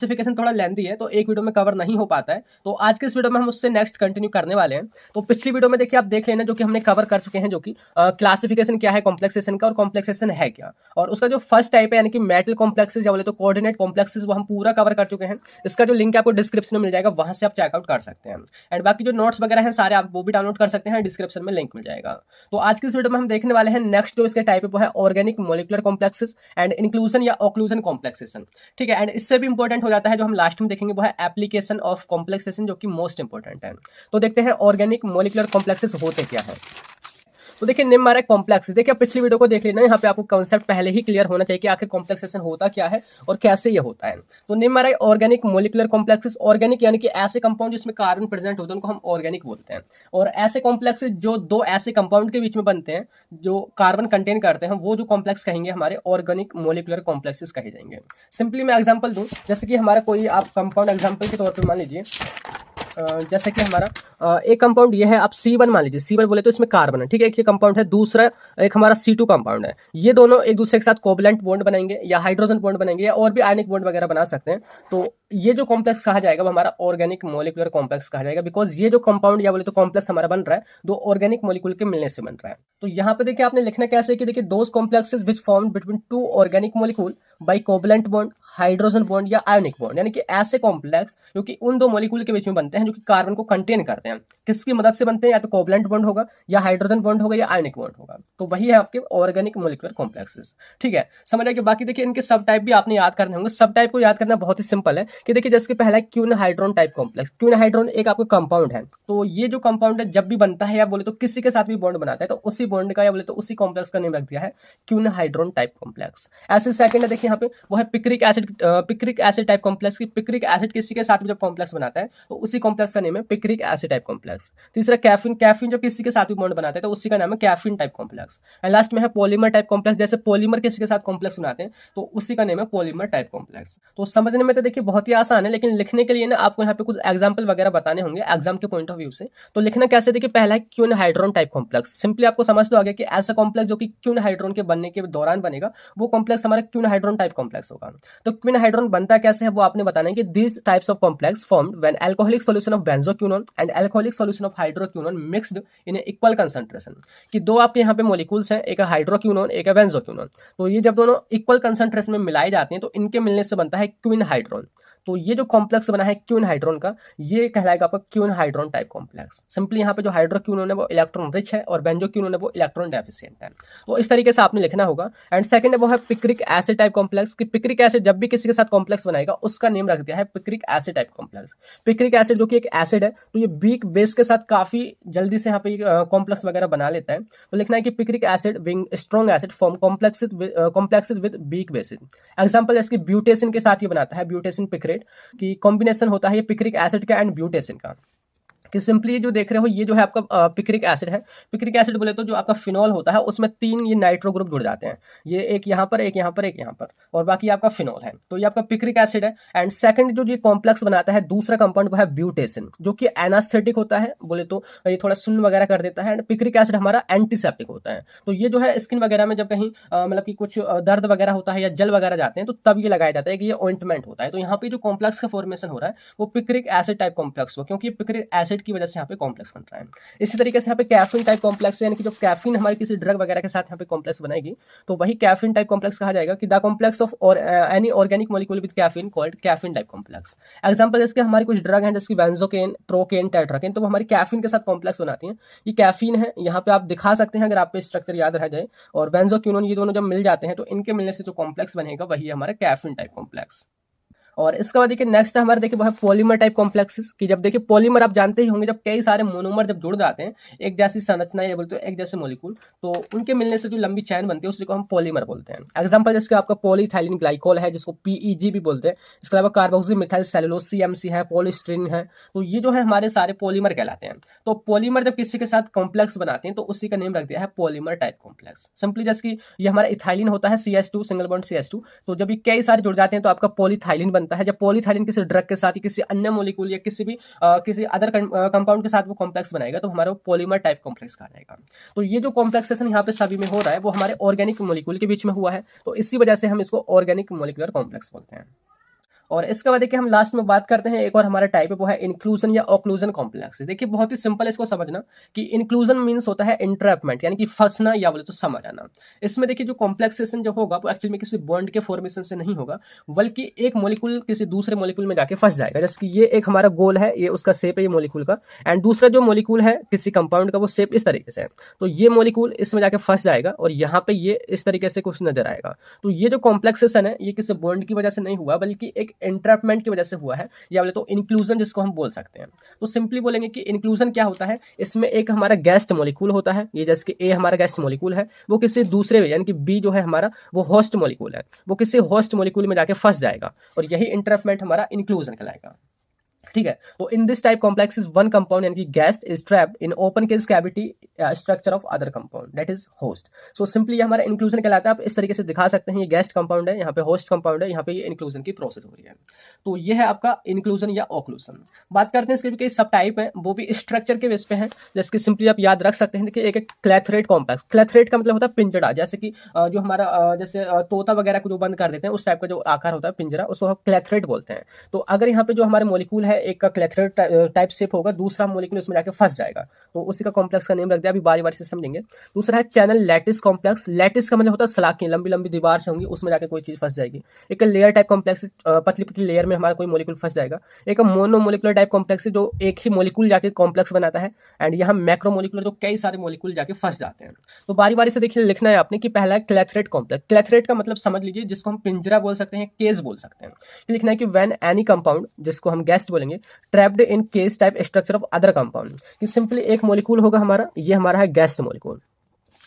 Classification थोड़ा lengthy है तो एक वीडियो में कवर नहीं हो पाता है, तो आज के इस वीडियो में हम उससे नेक्स्ट कंटिन्यू करने वाले हैं। तो पिछली वीडियो में देखिए आप देख लेना जो कि हमने कवर कर चुके हैं, जो कि क्लासिफिकेशन क्या है कॉम्प्लेक्सेशन का और कॉम्प्लेक्सेशन है क्या, और उसका जो फर्स्ट टाइप है यानी कि मेटल कॉम्प्लेक्सेस या बोले तो कोऑर्डिनेट कॉम्प्लेक्सेस वो हम पूरा कवर कर चुके हैं। इसका जो लिंक आपको डिस्क्रिप्शन में मिल जाएगा, वहां से आप चेकआउट कर सकते हैं। एंड बाकी जो नोट्स वगैरह हैं सारे आप वो भी डाउनलोड कर सकते हैं, डिस्क्रिप्शन में लिंक मिल जाएगा। तो आज की इस वीडियो में हम देखने वाले हैं नेक्स्ट जो इसके टाइप है वो है organic molecular complexes and inclusion या ऑक्लूजन कॉम्प्लेक्सेशन। ठीक है, एंड इससे भी इंपॉर्टेंट हो जाता है जो हम लास्ट में देखेंगे वो है एप्लीकेशन ऑफ कॉम्प्लेक्सेशन, जो कि मोस्ट इंपॉर्टेंट है। तो देखते हैं ऑर्गेनिक मॉलिक्यूलर कॉम्प्लेक्सेस होते क्या है। तो देखिए नेम हमारा कॉम्प्लेक्स, देखिए पिछली वीडियो को देख लेना, यहाँ पे आपको कांसेप्ट पहले ही क्लियर होना चाहिए कि आखिर कॉम्प्लेक्सेशन होता क्या है और कैसे ये होता है। तो नेम हमारा ऑर्गेनिक मॉलिक्यूलर कॉम्प्लेक्सेस, ऑर्गेनिक यानी कि ऐसे कंपाउंड जिसमें कार्बन प्रेजेंट होते हैं उनको हम ऑर्गेनिक बोलते हैं, और ऐसे कॉम्प्लेक्सेस जो दो ऐसे कंपाउंड के बीच में बनते हैं जो कार्बन कंटेन करते हैं वो जो कॉम्प्लेक्स कहेंगे हमारे ऑर्गेनिक मॉलिक्यूलर कॉम्प्लेक्सेस कहे जाएंगे। सिंपली मैं एग्जाम्पल दूं, जैसे कि हमारा कोई आप कंपाउंड एग्जाम्पल के तौर पर मान लीजिए, जैसे कि हमारा एक कंपाउंड ये है, आप C1 मान लीजिए, C1 बोले तो इसमें कार्बन है, ठीक है, एक ये कंपाउंड है, दूसरा एक हमारा C2 कंपाउंड है। ये दोनों एक दूसरे के साथ कोवलेंट बॉन्ड बनाएंगे या हाइड्रोजन बॉन्ड बनाएंगे या और भी आयनिक बॉन्ड वगैरह बना सकते हैं। तो ये जो कॉम्प्लेक्स कहा जाएगा वो हमारा ऑर्गेनिक मॉलिक्यूलर कॉम्प्लेक्स कहा जाएगा, बिकॉज ये जो कंपाउंड या बोले तो कॉम्प्लेक्स हमारा बन रहा है दो ऑर्गेनिक मॉलिक्यूल के मिलने से बन रहा है। तो यहाँ पे देखिए आपने लिखना कैसे कि देखिए those complexes which formed between two organic molecule by covalent bond, hydrogen bond या आयनिक बॉन्ड, यानी कि ऐसे कॉम्प्लेक्स जो कि उन दो मॉलिक्यूल के बीच में बनते हैं जो कि कार्बन को कंटेन करते हैं। किसकी मदद से बनते हैं, या तो कोवलेंट बॉन्ड होगा या हाइड्रोजन बॉन्ड होगा या आयनिक बॉन्ड होगा। तो वही है आपके ऑर्गेनिक मॉलिक्यूलर कॉम्प्लेक्सेस। ठीक है, समझ आएगा। बाकी देखिए इनके सब टाइप भी आपने याद करने होंगे। सब टाइप को याद करना बहुत ही सिंपल है कि देखिए जैसे पहला है क्यून हाइड्रोन टाइप कॉम्प्लेक्स। क्यून हाइड्रोन एक आपका कंपाउंड है, तो ये जो कंपाउंड है जब भी बनता है या बोले तो किसी के साथ भी बॉन्ड बनाता है तो उसी बॉन्ड का या बोले तो उसी कॉम्प्लेक्स का नेम रख दिया है क्यून हाइड्रोन टाइप कॉम्प्लेक्स। ऐसे सेकंड है देखिए यहाँ पे वो है पिक्रिक एसिड टाइप कॉम्प्लेक्स की पिक्रिक एसिड किसी के साथ भी जब कॉम्प्लेक्स बनाता है तो उसी कॉम्प्लेक्स का नेम है पिक्रिक एसिड टाइप कॉम्प्लेक्स। तीसरा कैफीन, कैफीन जो किसी के साथ भी बॉन्ड बनाता है तो उसी का नाम है caffeine type complex. And last में है पॉलीमर टाइप कॉम्प्लेक्स, जैसे पॉलीमर किसी के साथ कॉम्प्लेक्स बनाते हैं तो उसी का नेम है पॉलीमर टाइप कॉम्प्लेक्स। तो समझने में तो देखिए बहुत ही आसान है, लेकिन लिखने के लिए ना आपको यहाँ पे कुछ एग्जाम्पल वगैरह बताने होंगे एग्जाम के पॉइंट ऑफ व्यू से। तो लिखना कैसे, देखिए पहला है क्यून हाइड्रोन टाइप कॉम्प्लेक्स। सिंपली आपको समझ तो आ गया कि ऐसा कॉम्प्लेक्स जो कि क्यून हाइड्रोन के बनने के दौरान बनेगा वो कॉम्प्लेक्स हमारा क्यून हाइड्रोन टाइप कॉम्प्लेक्स होगा। तो क्यून हाइड्रोन बनता कैसे है वो आपने बताना है कि this types of complex formed when alcoholic solution of benzoquinone and alcoholic solution of hydroquinone mixed in equal concentration. कि दो आपके यहाँ पे मॉलिक्यूल्स हैं, एक है हाइड्रोक्विनोन एक है बेंजोक्विनोन, तो ये जब दोनों इक्वल कंसंट्रेशन में मिलाए जाते हैं तो इनके मिलने से बनता है क्यून हाइड्रोन। तो ये जो कॉम्प्लेक्स बना है क्यून हाइड्रोन का ये कहलाएगा आपका क्यून हाइड्रोन टाइप कॉम्प्लेक्स। सिंपली यहाँ पे जो हाइड्रोक्विनोन है वो इलेक्ट्रॉन रिच है और बेंजोक्विनोन है वो इलेक्ट्रॉन डेफिशिएंट है। तो इस तरीके से आपने लिखना होगा। एंड सेकंड है वो है पिक्रिक एसिड टाइप कॉम्प्लेक्स। कि पिक्रिक एसिड जब भी किसी के साथ कॉम्प्लेक्स बनाएगा उसका नेम रख दिया है picric acid type complex. Picric acid जो कि एक एसिड है तो ये वीक बेस के साथ काफी जल्दी से यहाँ पे कॉम्प्लेक्स वगैरह बना लेता है। तो लिखना है कि picric acid being strong acid form complexes with weak basis. Example जैसे कि ब्यूटेसिन के साथ ये बनाता है, ब्यूटेसिन पिक्रेट की कॉम्बिनेशन होता है ये पिक्रिक एसिड का एंड ब्यूटेसिन का। कि सिंपली जो देख रहे हो ये जो है आपका पिक्रिक एसिड है। पिक्रिक एसिड बोले तो जो आपका फिनॉल होता है उसमें तीन ये नाइट्रो ग्रुप जुड़ जाते हैं, ये एक यहाँ पर एक यहाँ पर एक यहाँ पर और बाकी आपका फिनॉल है, तो ये आपका पिक्रिक एसिड है। एंड सेकंड जो ये कॉम्प्लेक्स बनाता है दूसरा कंपाउंड वो है ब्यूटेसिन जो कि एनास्थेटिक होता है, बोले तो ये थोड़ा सुन्न वगैरह कर देता है। एंड पिक्रिक एसिड हमारा एंटीसेप्टिक होता है, तो ये जो है स्किन वगैरह में जब कहीं मतलब कि कुछ दर्द वगैरह होता है या जल वगैरह जाते हैं तो तब ये लगाया जाता है कि ये ऑइंटमेंट होता है। तो यहाँ पे जो कॉम्प्लेक्स का फॉर्मेशन हो रहा है वो पिक्रिक एसिड टाइप कॉम्प्लेक्स हो, क्योंकि पिक्रिक एसिड की वजह से यहाँ पे कॉम्प्लेक्स बन रहा है। इसी तरीके से यहाँ पे कैफीन टाइप कॉम्प्लेक्स है, यानी कि जो कैफीन हमारी किसी ड्रग वगैरह के साथ यहाँ पे कॉम्प्लेक्स बनाएगी तो वही कैफीन टाइप कॉम्प्लेक्स कहा जाएगा। कि द कॉम्प्लेक्स ऑफ और any organic molecule with caffeine called caffeine type complex. Example इसके हमारी कुछ ड्रग हैं जैसे बेंजोकेन, ट्रोकेन, टेट्राकेन, तो वो हमारी कैफीन के साथ कॉम्प्लेक्स बनाती हैं। ये कैफीन है, यहाँ पे आप दिखा सकते हैं अगर आप पे स्ट्रक्चर याद रह जाए, और बेंजोक्विनोन, ये दोनों जब मिल जाते हैं तो इनके मिलने से जो कॉम्प्लेक्स बनेगा वही है हमारा कैफीन टाइप कॉम्प्लेक्स। और इसके बाद देखिए नेक्स्ट हमारे देखिए वो है पॉलीमर टाइप कॉम्प्लेक्सेस। कि जब देखिए पॉलीमर आप जानते ही होंगे जब कई सारे मोनोमर जब जुड़ जाते हैं एक जैसी संरचना या बोलते हैं एक जैसे मॉलिक्यूल तो उनके मिलने से जो लंबी चैन बनती है उसी को हम पॉलीमर बोलते हैं। एग्जांपल जैसे आपका पॉलीइथाइलिन ग्लाइकोल है जिसको PEG भी बोलते हैं। इसके अलावा कार्बोक्सी मिथाइल सेलुलोज CMC है, पॉलीस्टीरीन है, तो ये जो है हमारे सारे पॉलीमर कहलाते हैं। तो पॉलीमर जब किसी के साथ कॉम्प्लेक्स बनाते हैं तो उसी का नेम रख दिया है पॉलीमर टाइप कॉम्प्लेक्स। सिंपली जैसे कि ये हमारा इथाइलिन होता है CH2 सिंगल बॉन्ड CH2, तो जब ये कई सारे जुड़ जाते हैं तो आपका पॉलीथाइलिन बनता है। जब पॉलीथाइलिन किसी ड्रग के साथ या किसी अन्य मॉलिक्यूल या किसी भी किसी अदर कंपाउंड के साथ वो कॉम्प्लेक्स बनाएगा तो हमारा पॉलीमर टाइप कॉम्प्लेक्स कहा जाएगा। तो ये जो कॉम्प्लेक्सेशन यहाँ पे सभी में हो रहा है वो हमारे ऑर्गेनिक मॉलिक्यूल के बीच में हुआ है, तो इसी वजह से हम इसको ऑर्गेनिक मॉलिक्यूलर कॉम्प्लेक्स बोलते हैं। और इसके बाद देखिए हम लास्ट में बात करते हैं, एक और हमारा टाइप है वो है इंक्लूजन या ऑक्लूजन कॉम्प्लेक्स। देखिए बहुत ही सिंपल है इसको समझना कि इंक्लूजन मीन्स होता है इंट्रैपमेंट, यानी कि फंसना या बोले तो समझ आना। इसमें देखिए जो कॉम्प्लेक्सेशन जो होगा वो एक्चुअली में किसी बॉन्ड के फॉर्मेशन से नहीं होगा, बल्कि एक मॉलिक्यूल किसी दूसरे मॉलिक्यूल में जाके फंस जाएगा। जैसे कि ये एक हमारा गोल है, ये उसका शेप है ये मॉलिक्यूल का, एंड दूसरा जो मॉलिक्यूल है किसी कंपाउंड का वो शेप इस तरीके से है, तो ये मॉलिक्यूल इसमें जाके फंस जाएगा और यहाँ पे ये इस तरीके से कुछ नजर आएगा। तो ये जो कॉम्प्लेक्सेशन है ये किसी बॉन्ड की वजह से नहीं हुआ, बल्कि एक एंट्रैपमेंट की वजह से हुआ है, या बोले तो इंक्लूजन जिसको हम बोल सकते हैं। तो सिंपली बोलेंगे कि इंक्लूजन क्या होता है, इसमें एक हमारा गेस्ट मॉलिक्यूल होता है, ये जैसे कि ए हमारा गेस्ट मॉलिक्यूल है, वो किसी दूसरे यानी कि बी जो है हमारा वो होस्ट मॉलिक्यूल है, वो किसी होस्ट मॉलिक्यूल में जाके फंस जाएगा और यही इंटरप्ट हमारा इंक्लूजन कहलाएगा। ठीक है, तो इन this type complexes one compound यानी कि gas is trapped in open case cavity structure of other compound that is host. So simply ये हमारा इंक्लूजन कहलाता है। आप इस तरीके से दिखा सकते हैं, ये गैस्ट कंपाउंड है, यहाँ पे होस्ट कंपाउंड है, यहाँ पे ये इंक्लूजन की प्रोसेस हो रही है। तो ये है आपका इंक्लूजन या ऑक्लूजन। बात करते हैं इसके भी कई सब टाइप है, वो भी स्ट्रक्चर के बेस पे है, जैसे कि सिंपली आप याद रख सकते हैं। देखिए एक क्लैथरेट कॉम्प्लेक्स, क्लैथरेट का मतलब होता है पिंजड़ा, जैसे कि जो हमारा जैसे तोता वगैरह को जो बंद कर देते हैं उस टाइप का जो आकार होता है पिंजरा, उसको हम क्लैथरेट बोलते हैं। तो अगर यहाँ पे जो हमारे मॉलिक्यूल है एक का क्लैथरेट टाइप शेप होगा, दूसरा मॉलिक्यूल उसमें जाके फंस जाएगा, तो उसी का कॉम्प्लेक्स का नेम रख दिया। अभी बारी बारी से समझेंगे। दूसरा है चैनल लैटिस कॉम्प्लेक्स। लैटिस का मतलब होता है सलाखें, लंबी लंबी दीवार से होंगी, उसमें जाके कोई चीज फंस जाएगी। एक लेयर टाइप कॉम्प्लेक्स, पतली पतली लेयर में हमारा कोई मॉलिक्यूल फंस जाएगा। एक मोनो मोलिकुलर टाइप कॉम्प्लेक्स जो एक ही मॉलिक्यूल जाके कॉम्प्लेक्स बनाता है, एंड यहाँ मैक्रो मोलिकुलर जो कई सारे मॉलिक्यूल जाके फंस जाते हैं। तो बारी बारी से देखिए लिखना है आपने कि पहला है क्लैथरेट कॉम्प्लेक्स। क्लैथरेट का मतलब समझ लीजिए, जिसको हम पिंजरा बोल सकते हैं, केस बोल सकते हैं। लिखना है कि व्हेन एनी कंपाउंड, जिसको हम गेस्ट बोलेंगे, trapped in case type structure of other compound, कि सिंपली एक मॉलिक्यूल होगा हमारा, ये हमारा है गेस्ट मॉलिक्यूल।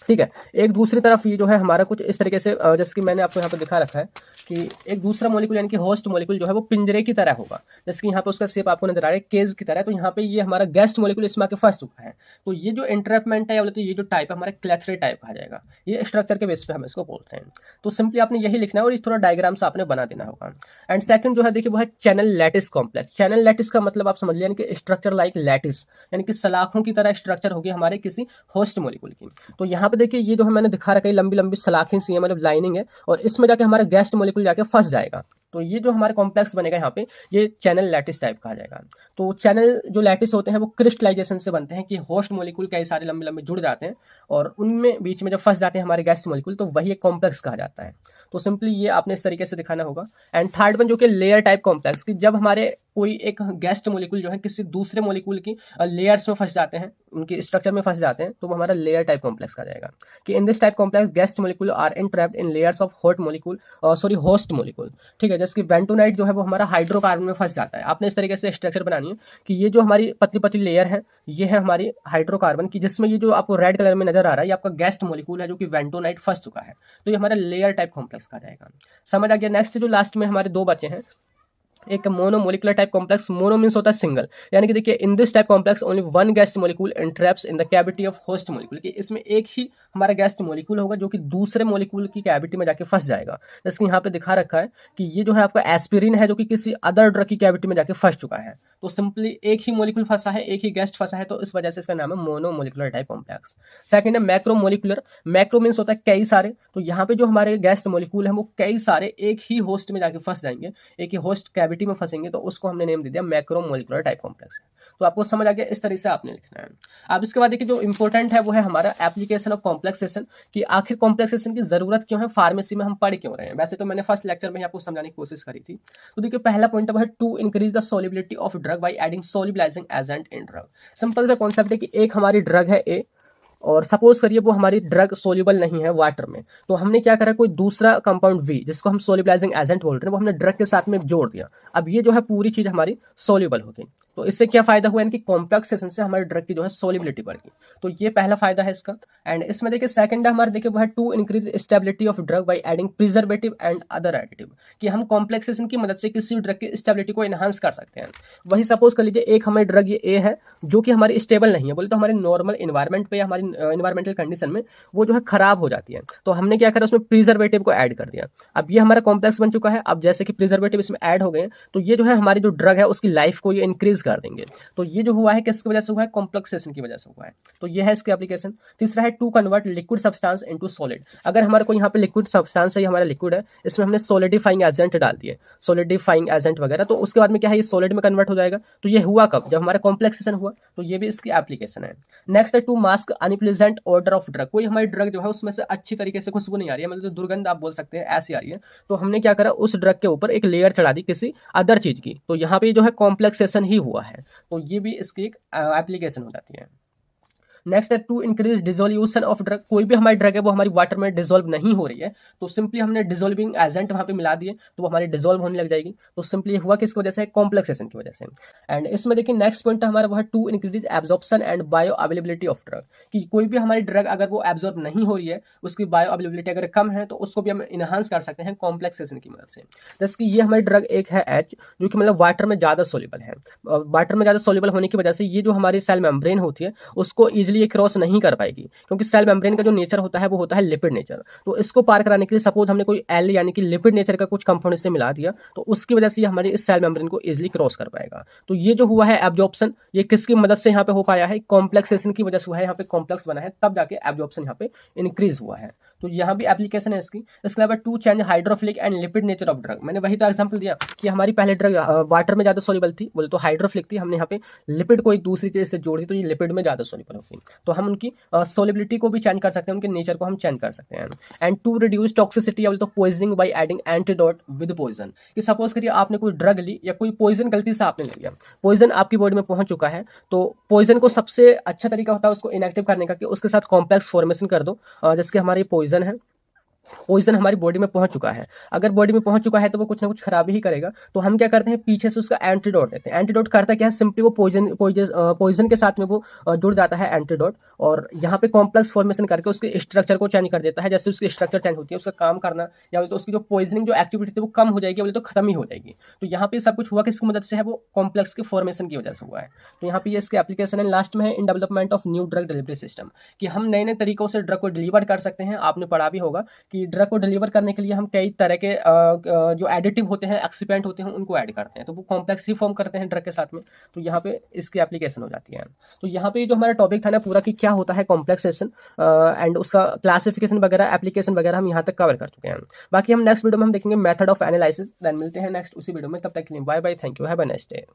ठीक है, एक दूसरी तरफ ये जो है हमारा कुछ इस तरीके से, जैसे कि मैंने आपको यहाँ पे दिखा रखा है कि एक दूसरा मॉलिक्यूल यानी कि होस्ट मॉलिक्यूल जो है वो पिंजरे की तरह होगा, जैसे कि यहाँ पे उसका शेप आपको नजर आ रहा है केज की तरह। तो यहाँ पे ये हमारा गेस्ट मॉलिक्यूल इसमें आके फंस चुका है। तो ये जो एंट्रैपमेंट है, या तो ये जो टाइप है हमारा क्लैथरेट टाइप कहा जाएगा, ये स्ट्रक्चर के बेस पे हम इसको बोलते हैं। तो सिंपली आपने यही लिखना है और थोड़ा डायग्राम से आपने बना देना होगा। एंड सेकंड जो है देखिए वो है channel lattice complex. Channel lattice का मतलब आप समझ लिया, यानी कि स्ट्रक्चर लाइक लैटिस, यानी कि सलाखों की तरह स्ट्रक्चर होगी हमारे किसी होस्ट मॉलिक्यूल की। तो यहाँ पे देखिए ये जो है मैंने दिखा रखा है लंबी लंबी सलाखें सी है, मतलब लाइनिंग है, और इसमें जाके हमारा गेस्ट मॉलिक्यूल जाके फंस जाएगा। तो ये जो हमारे कॉम्प्लेक्स बनेगा यहाँ पे, ये चैनल लैटिस टाइप कहा जाएगा। तो चैनल जो लैटिस होते हैं वो क्रिस्टलाइजेशन से बनते हैं, कि होस्ट मॉलिक्यूल कई सारे लंबे लंबे जुड़ जाते हैं और उनमें बीच में जब फंस जाते हैं हमारे गेस्ट मॉलिक्यूल, तो वही एक कॉम्प्लेक्स कहा जाता है। तो सिंपली ये आपने इस तरीके से दिखाना होगा। एंड थर्ड वन जो कि लेयर टाइप कॉम्प्लेक्स, कि जब हमारे कोई एक गेस्ट मॉलिक्यूल जो है किसी दूसरे मॉलिक्यूल की लेयर्स में फंस जाते हैं, उनकी स्ट्रक्चर में फंस जाते हैं, तो वो हमारा लेयर टाइप कॉम्प्लेक्स कहा जाएगा। कि in this type complex guest molecule are entrapped in layers of hot molecule, sorry host molecule. ठीक है, जैसे कि बेंटोनाइट जो है वो हमारा हाइड्रोकार्बन में फंस जाता है। आपने इस तरीके से स्ट्रक्चर बनानी है कि ये जो हमारी पतली पतली लेयर है, ये है हमारी हाइड्रोकार्बन की, जिसमें ये जो आपको रेड कलर में नजर आ रहा है ये आपका गेस्ट मॉलिक्यूल है जो कि बेंटोनाइट फंस चुका है। तो ये हमारा लेयर टाइप कॉम्प्लेक्स कहा जाएगा। समझ आ गया। नेक्स्ट जो लास्ट में हमारे दो बचे हैं, एक mono molecular type complex. Mono means होता है सिंगल, यानी कि देखिए in this type complex only one guest molecule entraps in the cavity of host molecule, कि इसमें एक ही हमारा गेस्ट मॉलिक्यूल होगा जो कि दूसरे मॉलिक्यूल की कैविटी में जाके फंस जाएगा। जैसे कि यहाँ पे दिखा रखा है कि ये जो है आपका एस्पिरिन है जो कि किसी अदर ड्रग की कैविटी में जाके फंस चुका है। तो सिंपली एक ही मॉलिक्यूल फंसा है, एक ही गेस्ट फंसा है, तो इस वजह से इसका नाम है mono molecular type complex. Second है मैक्रो मोलिकुलर। मैक्रो मींस होता है कई सारे, तो यहाँ पे जो हमारे गेस्ट मॉलिक्यूल है वो कई सारे एक ही होस्ट में जाके फंस जाएंगे, एक ही होस्ट कैविटी में फंसेंगे, तो उसको हमने नेम दे दिया मैक्रो मोलिकुलर टाइप कॉम्प्लेक्स। तो आपको समझ आ गया, इस तरह से आपने लिखना है। अब इसके बाद देखिए जो इंपॉर्टेंट है वो है हमारा एप्लीकेशन ऑफ कॉम्प्लेक्सेशन, कि आखिर कॉम्प्लेक्सेशन की जरूरत क्यों है, फार्मेसी में हम पढ़ क्यों रहे हैं। वैसे तो मैंने फर्स्ट लेक्चर में ही आपको समझाने की कोशिश करी थी। तो देखिए पहला पॉइंट है to increase the solubility of drug by adding solubilising agent in drug. Simple सा कॉन्सेप्ट है कि एक हमारी ड्रग है ए, और सपोज करिए वो हमारी ड्रग सोल्यूबल नहीं है वाटर में, तो हमने क्या करा, कोई दूसरा कंपाउंड वी जिसको हम सोल्यूबलाइजिंग एजेंट बोल रहे हैं वो हमने ड्रग के साथ में जोड़ दिया। अब ये जो है पूरी चीज हमारी सोल्यूबल होगी, तो इससे क्या फायदा हुआ, इनकी कॉम्प्लेक्सेशन से हमारी ड्रग की जो है सोलिबिलिटी बढ़ गई। तो ये पहला फायदा है इसका। एंड इसमें देखिए सेकंड है हमारे, देखिए वो है to increase stability of drug by adding preservative and other additive, कि हम कॉम्प्लेक्सेशन की मदद से किसी ड्रग की स्टेबिलिटी को एनहांस कर सकते हैं। वही सपोज कर लीजिए एक हमारी ड्रग ये ए है जो कि हमारी स्टेबल नहीं है, बोले तो हमारे नॉर्मल इन्वायरमेंट पे या हमारी इन्वायरमेंटल कंडीशन में वो जो है खराब हो जाती है, तो हमने क्या करा, उसमें प्रिजर्वेटिव को ऐड कर दिया। अब ये हमारा कॉम्प्लेक्स बन चुका है। अब जैसे कि प्रिजर्वेटिव इसमें ऐड हो गए, तो ये जो है हमारी जो ड्रग है उसकी लाइफ को ये इंक्रीज कर देंगे। तो ये जो हुआ है किसकी वजह से हुआ है, कॉम्प्लेक्सेशन की वजह से हुआ है। तो ये है इसकी एप्लीकेशन। तीसरा है to convert liquid substance into solid. अगर हमारे को यहाँ पे लिक्विड सब्सटेंस है, हमारा लिक्विड है, इसमें हमने सॉलिडिफाइंग एजेंट डाल दिए, सॉलिडिफाइंग एजेंट वगैरह, तो उसके बाद में क्या है, ये सॉलिड में कन्वर्ट हो जाएगा। तो ये हुआ कब, जब हमारा कॉम्प्लेक्सेशन हुआ। तो ये भी इसकी एप्लीकेशन है। नेक्स्ट है to mask unpleasant odour of drug. कोई हमारी ड्रग जो है उसमें से अच्छी तरीके से खुशबू नहीं आ रही है, मतलब दुर्गंध आप बोल सकते हैं, ऐसी आ रही है। तो हमने क्या करा, उस ड्रग के ऊपर एक लेयर चढ़ा दी किसी अदर चीज की। तो यहाँ पे जो है कॉम्प्लेक्सेशन ही हुआ है। तो ये भी इसकी एक एप्लीकेशन हो जाती है। नेक्स्ट है to increase dissolution of drug. कोई भी हमारी ड्रग है वो हमारी वाटर में डिजोल्व नहीं हो रही है, तो सिंपली हमने डिजोल्विंग एजेंट वहां पे मिला दिए, तो वो हमारी डिजोल्व होने लग जाएगी। तो सिंपली हुआ किसकी वजह से, कॉम्प्लेक्सेशन की वजह से। एंड इसमें देखिए नेक्स्ट पॉइंट हमारा वो है to increase absorption and bioavailability of drug. कि कोई भी हमारी ड्रग अगर वो एब्जॉर्ब नहीं हो रही है, उसकी बायो अवेलेबिलिटी अगर कम है, तो उसको भी हम इनहांस कर सकते हैं कॉम्प्लेक्सेशन की मदद से। जैसे कि ये हमारी ड्रग एक है एच, जो कि मतलब वाटर में ज्यादा सोल्यूबल है। वाटर में ज्यादा सोल्यूबल होने की वजह से ये जो हमारी सेल मेम्ब्रेन होती है उसको इजिली क्रॉस नहीं कर पाएगी, क्योंकि सेल मेम्ब्रेन का जो नेचर होता है वो होता है लिपिड नेचर। तो इसको पार कराने के लिए सपोज हमने कोई एल यानी कि लिपिड नेचर का कुछ कंपाउंड इससे मिला दिया, तो उसकी वजह से ये हमारे इस सेल मेम्ब्रेन को इजिली क्रॉस कर पाएगा। तो ये जो हुआ है एब्जॉर्प्शन, ये किसकी मदद से यहाँ पे हो पाया है, कॉम्प्लेक्सेशन की वजह से हुआ है। यहाँ पे कॉम्प्लेक्स बना है तब जाके एब्जॉर्प्शन यहाँ पे इंक्रीज हुआ है। तो यहाँ भी एप्लीकेशन है इसकी। इसके अलावा to change hydrophilic and lipid nature of drug. मैंने वही तो एग्जांपल दिया कि हमारी पहले ड्रग वाटर में ज्यादा सोल्यूबल थी, बोले तो हाइड्रोफिलिक थी, हमने यहाँ पे लिपिड को एक दूसरी चीज से जोड़ दी, तो ये लिपिड में ज्यादा सोल्यूबल होगी। तो हम उनकी सोलिबिलिटी को भी चेंज कर सकते हैं, उनके नेचर को हम चेंज कर सकते हैं। एंड टू रिड्यूस टॉक्सिसिटी या तो poisoning by adding antidote with poison. कि सपोज करिए आपने कोई ड्रग ली या कोई पॉइजन गलती से आपने ले लिया, पॉइजन आपकी बॉडी में पहुंच चुका है, तो पॉइजन को सबसे अच्छा तरीका होता है उसको इनएक्टिव करने का कि उसके साथ कॉम्प्लेक्स फॉर्मेशन कर दो। जैसे हमारी पॉइजन है, पॉइजन हमारी बॉडी में पहुंच चुका है, अगर बॉडी में पहुंच चुका है तो वो कुछ ना कुछ खराबी ही करेगा। तो हम क्या करते हैं, पीछे से उसका एंटीडोट देते हैं। एंटीडोट करता क्या है, सिंपली वो पॉइजन के साथ में वो जुड़ जाता है एंटीडोट, और यहाँ पे कॉम्प्लेक्स फॉर्मेशन करके उसके स्ट्रक्चर को चेंज कर देता है। जैसे उसकी स्ट्रक्चर चेंज होती है, उसका काम करना या तो उसकी जो पॉइजनिंग जो एक्टिविटी थी वो कम हो जाएगी, बोले तो खत्म ही हो जाएगी। तो यहाँ पे सब कुछ हुआ किसकी मदद से है, वो कॉम्प्लेक्स के फॉर्मेशन की वजह से हुआ है। तो यहाँ पे ये इसके एप्लीकेशन है। लास्ट में है in development of new drug delivery system, कि हम नए नए तरीकों से ड्रग को डिलीवर कर सकते हैं। आपने पढ़ा भी होगा कि ड्रग को डिलीवर करने के लिए हम कई तरह के जो एडिटिव होते हैं, एक्सिपेंट होते हैं, उनको ऐड करते हैं, तो वो कॉम्प्लेक्स ही फॉर्म करते हैं ड्रग के साथ में। तो यहाँ पे इसकी एप्लीकेशन हो जाती है। तो यहाँ पे जो हमारा टॉपिक था ना पूरा, कि क्या होता है कॉम्प्लेक्सेशन एंड उसका क्लासिफिकेशन वगैरह, एप्लीकेशन वगैरह, हम यहाँ तक कवर कर चुके हैं। बाकी हम नेक्स्ट वीडियो में हम देखेंगे मेथड ऑफ एनालिसिस। देन मिलते हैं नेक्स्ट उसी वीडियो में, तब तक के लिए bye bye, thank you, have a nice day.